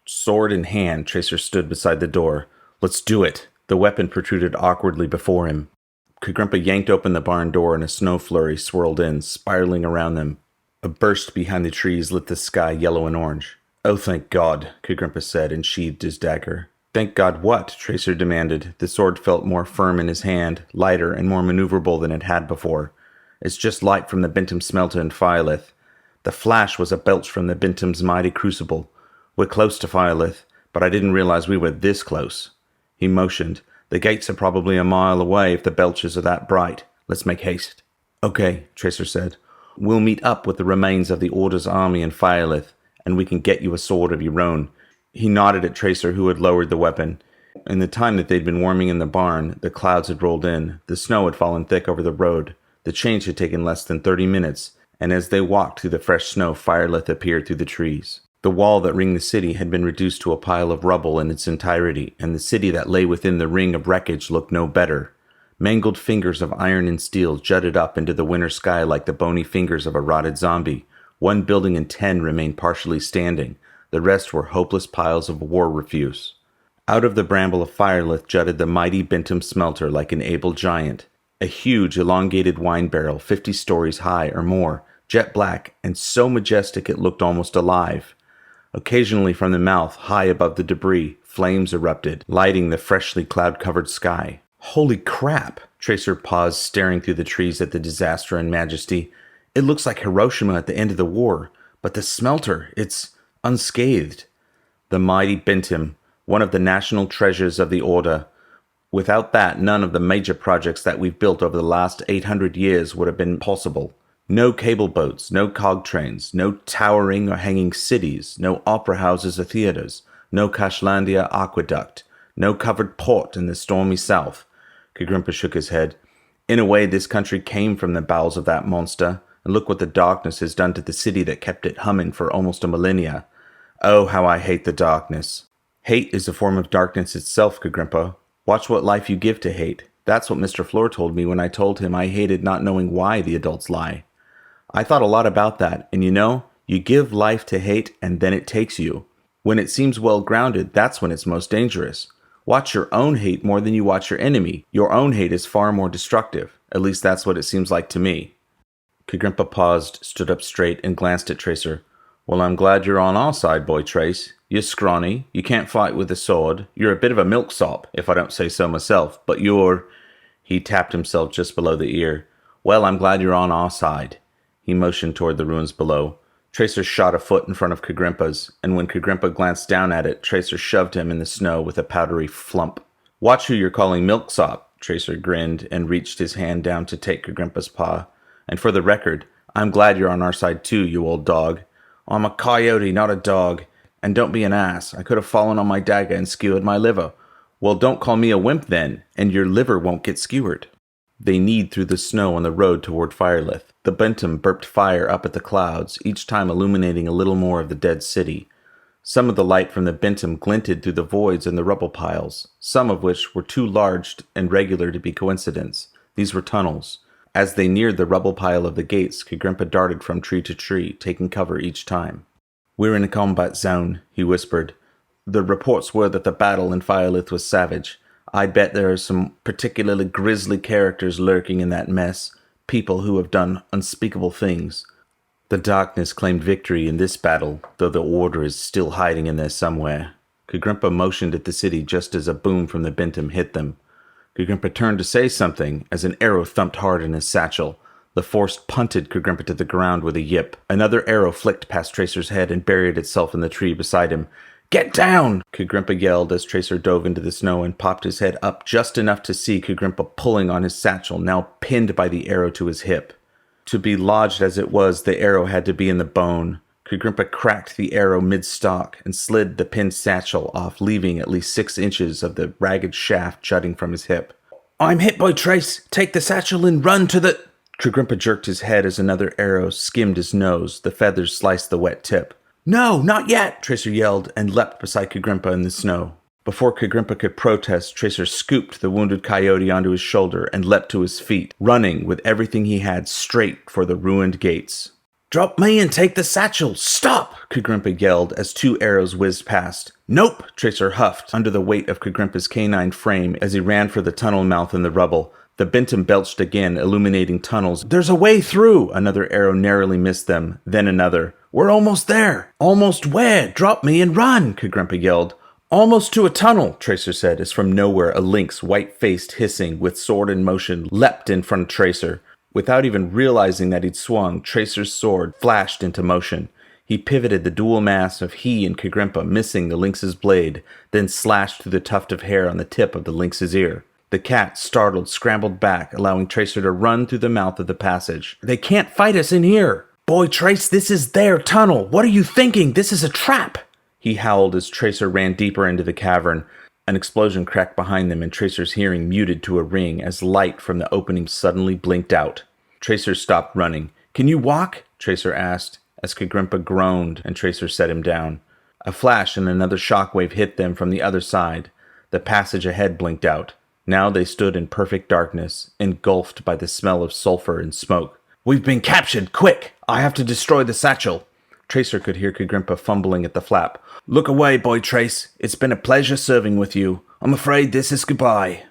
Sword in hand, Tracer stood beside the door. "Let's do it." The weapon protruded awkwardly before him. Kagrimpa yanked open the barn door and a snow flurry swirled in, spiraling around them. A burst behind the trees lit the sky yellow and orange. "Oh, thank God," Kagrimpa said and sheathed his dagger. "Thank God what?" Tracer demanded. The sword felt more firm in his hand, lighter and more maneuverable than it had before. "It's just light from the Bintum smelter in Firelith." The flash was a belch from the Bintum's mighty crucible. "We're close to Firelith, but I didn't realize we were this close." He motioned. "The gates are probably a mile away if the belches are that bright. Let's make haste." "Okay," Tracer said. "We'll meet up with the remains of the Order's army in Firelith, and we can get you a sword of your own." He nodded at Tracer, who had lowered the weapon. In the time that they'd been warming in the barn, the clouds had rolled in. The snow had fallen thick over the road. The change had taken less than 30 minutes, and as they walked through the fresh snow, Firelith appeared through the trees. The wall that ringed the city had been reduced to a pile of rubble in its entirety, and the city that lay within the ring of wreckage looked no better. Mangled fingers of iron and steel jutted up into the winter sky like the bony fingers of a rotted zombie. 1 building in 10 remained partially standing. The rest were hopeless piles of war refuse. Out of the bramble of Firelith jutted the mighty Bintum smelter like an able giant. A huge, elongated wine barrel, 50 stories high or more, jet black, and so majestic it looked almost alive. Occasionally from the mouth, high above the debris, flames erupted, lighting the freshly cloud-covered sky. "Holy crap!" Tracer paused, staring through the trees at the disaster and majesty. "It looks like Hiroshima at the end of the war, but the smelter, it's unscathed." The mighty Bintum, one of the national treasures of the Order. Without that, none of the major projects that we've built over the last 800 years would have been possible. No cable boats, no cog trains, no towering or hanging cities, no opera houses or theaters, no Kashlandia aqueduct, no covered port in the stormy south. Kagrimpa shook his head. "In a way, this country came from the bowels of that monster, and look what the darkness has done to the city that kept it humming for almost a millennia. Oh, how I hate the darkness." "Hate is a form of darkness itself, Kagrimpa. Watch what life you give to hate. That's what Mr. Fleur told me when I told him I hated not knowing why the adults lie. I thought a lot about that, and you give life to hate and then it takes you. When it seems well grounded, that's when it's most dangerous. Watch your own hate more than you watch your enemy. Your own hate is far more destructive. At least that's what it seems like to me." Kagrimpa paused, stood up straight, and glanced at Tracer. "Well, I'm glad you're on our side, boy Trace. You're scrawny, you can't fight with a sword, you're a bit of a milksop, if I don't say so myself, but you're—" He tapped himself just below the ear. "Well, I'm glad you're on our side." He motioned toward the ruins below. Tracer shot a foot in front of Kagrimpa's, and when Kagrimpa glanced down at it, Tracer shoved him in the snow with a powdery flump. "Watch who you're calling milksop," Tracer grinned and reached his hand down to take Kagrimpa's paw. "And for the record, I'm glad you're on our side too, you old dog." "I'm a coyote, not a dog. And don't be an ass. I could have fallen on my dagger and skewered my liver." "Well, don't call me a wimp then, and your liver won't get skewered." They kneed through the snow on the road toward Firelith. The Bintum burped fire up at the clouds, each time illuminating a little more of the dead city. Some of the light from the Bintum glinted through the voids and the rubble piles, some of which were too large and regular to be coincidence. These were tunnels. As they neared the rubble pile of the gates, Kagrimpa darted from tree to tree, taking cover each time. "We're in a combat zone," he whispered. "The reports were that the battle in Firelith was savage. I bet there are some particularly grisly characters lurking in that mess, people who have done unspeakable things. The darkness claimed victory in this battle, though the Order is still hiding in there somewhere." Kagrimpa motioned at the city just as a boom from the Bintum hit them. Kagrimpa turned to say something as an arrow thumped hard in his satchel. The force punted Kagrimpa to the ground with a yip. Another arrow flicked past Tracer's head and buried itself in the tree beside him. "Get down!" Kagrimpa yelled as Tracer dove into the snow and popped his head up just enough to see Kagrimpa pulling on his satchel, now pinned by the arrow to his hip. To be lodged as it was, the arrow had to be in the bone. Kagrimpa cracked the arrow mid-stalk and slid the pinned satchel off, leaving at least 6 inches of the ragged shaft jutting from his hip. "I'm hit, boy Trace! Take the satchel and run to the—" Kagrimpa jerked his head as another arrow skimmed his nose. The feathers sliced the wet tip. "No, not yet!" Tracer yelled and leapt beside Kagrimpa in the snow. Before Kagrimpa could protest, Tracer scooped the wounded coyote onto his shoulder and leapt to his feet, running with everything he had straight for the ruined gates. Drop me and take the satchel! Stop! Kagrimpa yelled as 2 arrows whizzed past. Nope! Tracer huffed under the weight of Kagrimpa's canine frame as he ran for the tunnel mouth in the rubble. The Benton belched again, illuminating tunnels. There's a way through! Another arrow narrowly missed them, then another. We're almost there! Almost where? Drop me and run! Kagrimpa yelled. Almost to a tunnel, Tracer said, as from nowhere a lynx, white-faced, hissing, with sword in motion, leapt in front of Tracer. Without even realizing that he'd swung, Tracer's sword flashed into motion. He pivoted the dual mass of he and Kagrimpa, missing the lynx's blade, then slashed through the tuft of hair on the tip of the lynx's ear. The cat, startled, scrambled back, allowing Tracer to run through the mouth of the passage. They can't fight us in here! Boy, Trace, this is their tunnel! What are you thinking? This is a trap! He howled as Tracer ran deeper into the cavern. An explosion cracked behind them, and Tracer's hearing muted to a ring as light from the opening suddenly blinked out. Tracer stopped running. Can you walk? Tracer asked, as Kagrimpa groaned and Tracer set him down. A flash and another shockwave hit them from the other side. The passage ahead blinked out. Now they stood in perfect darkness, engulfed by the smell of sulfur and smoke. We've been captured! Quick! I have to destroy the satchel! Tracer could hear Kagrimpa fumbling at the flap. Look away, boy Trace. It's been a pleasure serving with you. I'm afraid this is goodbye.